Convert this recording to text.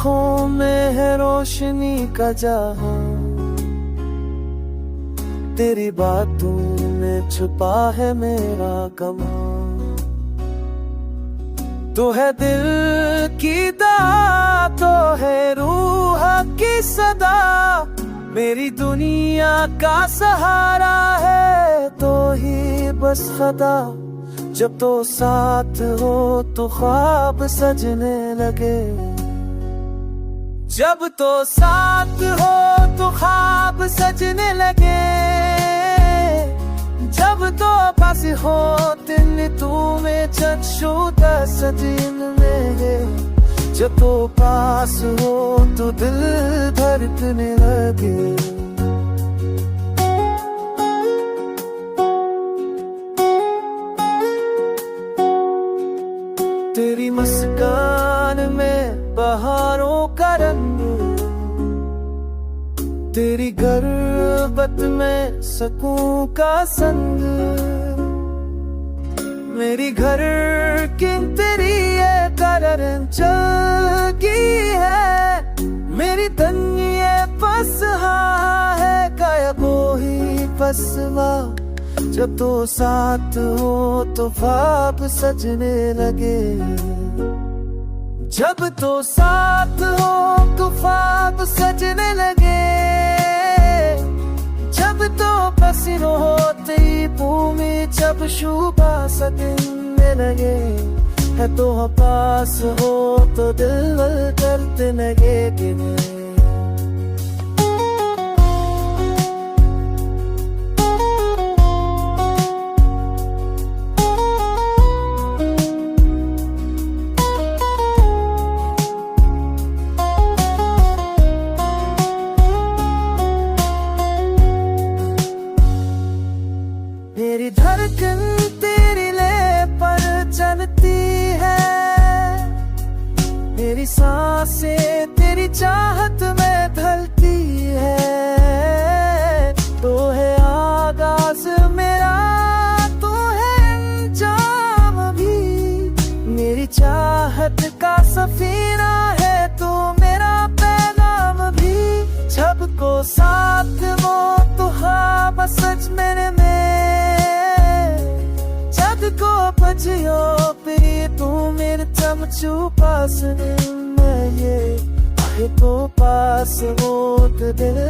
आँखों में है रोशनी का जहां, तेरी बातों में छुपा है मेरा गम। तो है दिल की दात, तो है रूह की सदा, मेरी दुनिया का सहारा है तो ही बस खदा। जब तो साथ हो तो ख्वाब सजने लगे, जब तो साथ हो तो ख्वाब सजने लगे, जब तो पास हो दिल तुम्हें चक्षुता सजने लगे, जब तो पास हो तो दिल धड़कने लगे। तेरी मुस्कान में बहारों का रंग, तेरी गुर्बत में सुकून का संग, मेरी घर की तेरी ये करन चलगी है, मेरी तन्ये फसहा है काया कोई फसवा। जब तो साथ हो तो ख्वाब सजने लगे, जब तो साथ हो तो ख्वाब सजने लगे, जब तो पसीनों होते ही भूमि जब शुभा सजने लगे, है तो पास हो तो दिल करते लगे कि मेरी धड़कन तेरी ले पर चलती है, मेरी सांसें तेरी चाहत में ढलती है। तो है आगाज मेरा, तो है अंजाम भी, मेरी चाहत का सफीना है तो मेरा पैगाम भी। जब को साथ वो तो हाँ बस सच मेरे में, को बजियो पे तू मेरे चमचू पास में ये, तो पास हो तो दिल